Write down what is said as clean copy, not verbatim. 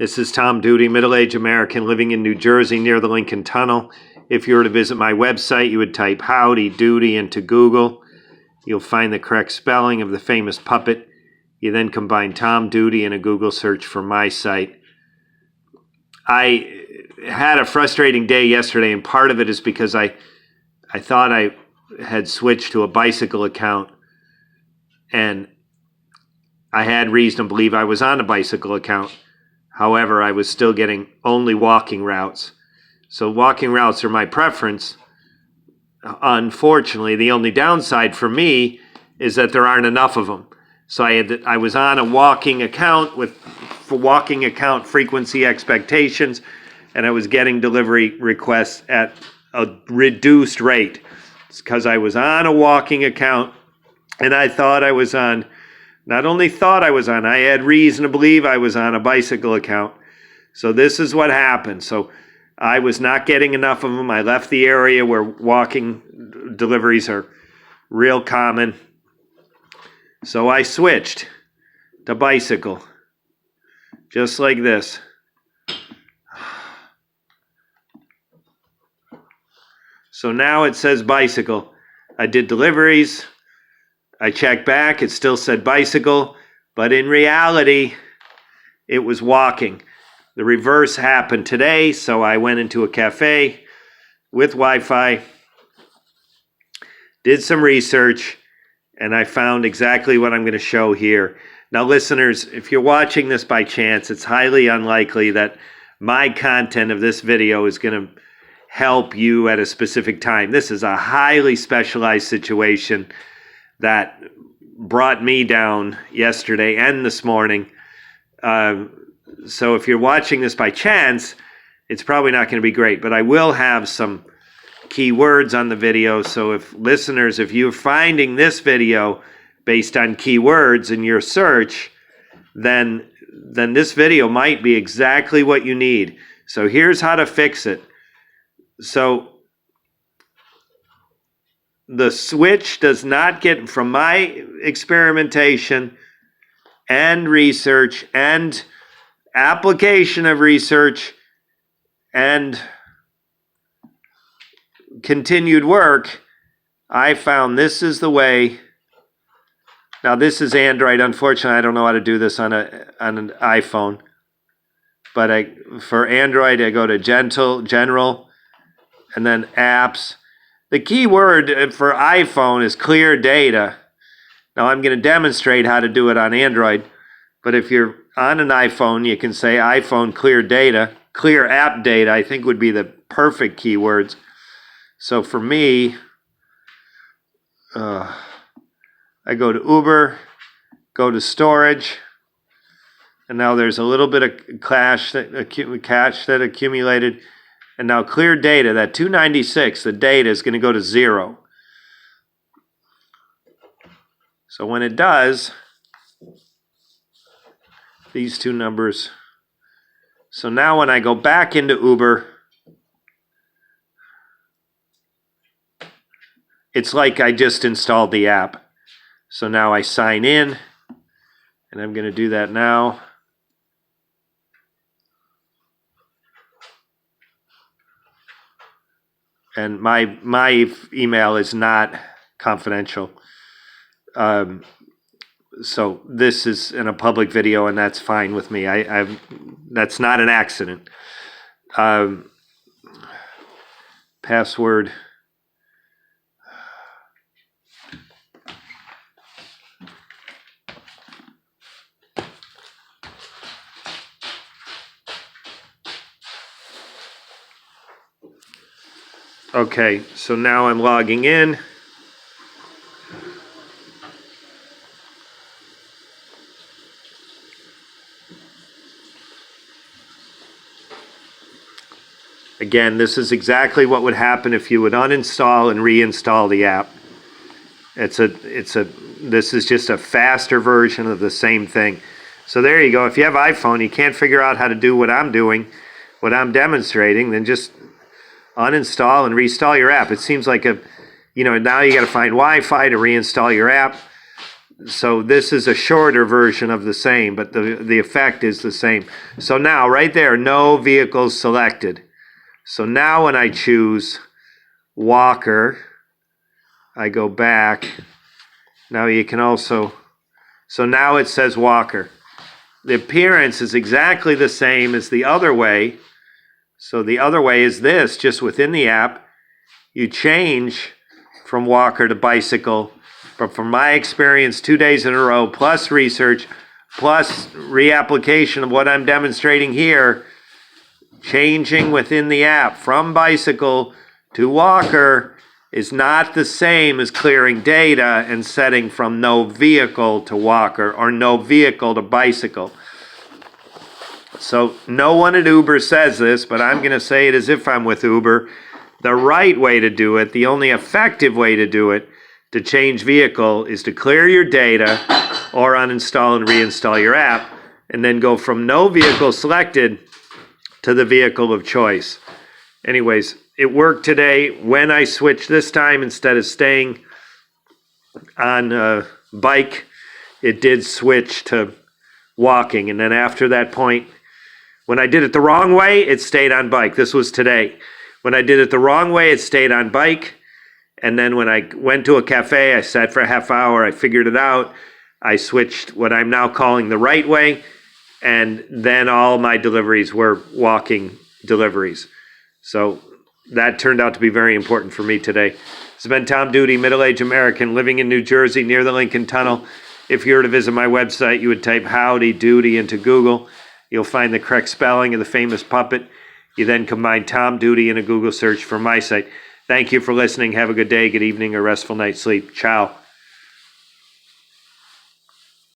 This is Tom Duty, middle-aged American living in New Jersey near the Lincoln Tunnel. If you were to visit my website, you would type Howdy Doody into Google. You'll find the correct spelling of the famous puppet. You then combine Tom Duty in a Google search for my site. I had a frustrating day yesterday, and part of it is because I thought I had switched to a bicycle account, and I had reason to believe I was on a bicycle account. However, I was still getting only walking routes. So walking routes are my preference. Unfortunately, the only downside for me is that there aren't enough of them. So I was on a walking account with walking account frequency expectations, and I was getting delivery requests at a reduced rate. It's because I was on a walking account, and I thought I was on. Not only thought I was on, I had reason to believe I was on a bicycle account. So this is what happened. So I was not getting enough of them. I left the area where walking deliveries are real common. So I switched to bicycle, just like this. So now it says bicycle. I did deliveries. I checked back, it still said bicycle, but in reality, it was walking. The reverse happened today, so I went into a cafe with Wi-Fi, did some research, and I found exactly what I'm going to show here. Now, listeners, if you're watching this by chance, it's highly unlikely that my content of this video is going to help you at a specific time. This is a highly specialized situation that brought me down yesterday and this morning. So if you're watching this by chance, it's probably not going to be great, but I will have some keywords on the video. So if listeners, if you're finding this video based on keywords in your search, then this video might be exactly what you need. So here's how to fix it. So the switch does not get, from my experimentation and research and application of research and continued work, I found this is the way. Now this is Android. Unfortunately, I don't know how to do this on an iPhone. But for Android, I go to General, and then Apps. The key word for iPhone is clear data. Now I'm going to demonstrate how to do it on Android, but if you're on an iPhone, you can say iPhone clear data. Clear app data, I think, would be the perfect keywords. So for me, I go to Uber, go to storage, and now there's a little bit of cache that accumulated. And now clear data, that 296, the data is going to go to 0. So when it does, these two numbers. So now when I go back into Uber, it's like I just installed the app. So now I sign in, and I'm going to do that now. And my email is not confidential. So this is in a public video, and that's fine with me. That's not an accident. Password. Okay, so now I'm logging in. Again, this is exactly what would happen if you would uninstall and reinstall the app. This is just a faster version of the same thing. So there you go. If you have iPhone, you can't figure out how to do what I'm doing, what I'm demonstrating, then just uninstall and reinstall your app. It seems like now you got to find Wi-Fi to reinstall your app. So this is a shorter version of the same, but the effect is the same. So now, right there, no vehicles selected. So now when I choose walker, I go back. Now you can also, so now it says walker. The appearance is exactly the same as the other way. So the other way is this, just within the app, you change from walker to bicycle. But from my experience, 2 days in a row, plus research, plus reapplication of what I'm demonstrating here, changing within the app from bicycle to walker is not the same as clearing data and setting from no vehicle to walker or no vehicle to bicycle. So no one at Uber says this, but I'm going to say it as if I'm with Uber. The right way to do it, the only effective way to do it, to change vehicle, is to clear your data or uninstall and reinstall your app, and then go from no vehicle selected to the vehicle of choice. Anyways, it worked today. When I switched this time, instead of staying on bike, it did switch to walking. And then after that point, when I did it the wrong way, it stayed on bike. This was today. When I did it the wrong way, it stayed on bike. And then when I went to a cafe, I sat for a half hour, I figured it out. I switched what I'm now calling the right way. And then all my deliveries were walking deliveries. So that turned out to be very important for me today. This has been Tom Duty, middle-aged American living in New Jersey near the Lincoln Tunnel. If you were to visit my website, you would type Howdy Doody into Google. You'll find the correct spelling of the famous puppet. You then combine Tom Duty in a Google search for my site. Thank you for listening. Have a good day, good evening, or restful night's sleep. Ciao.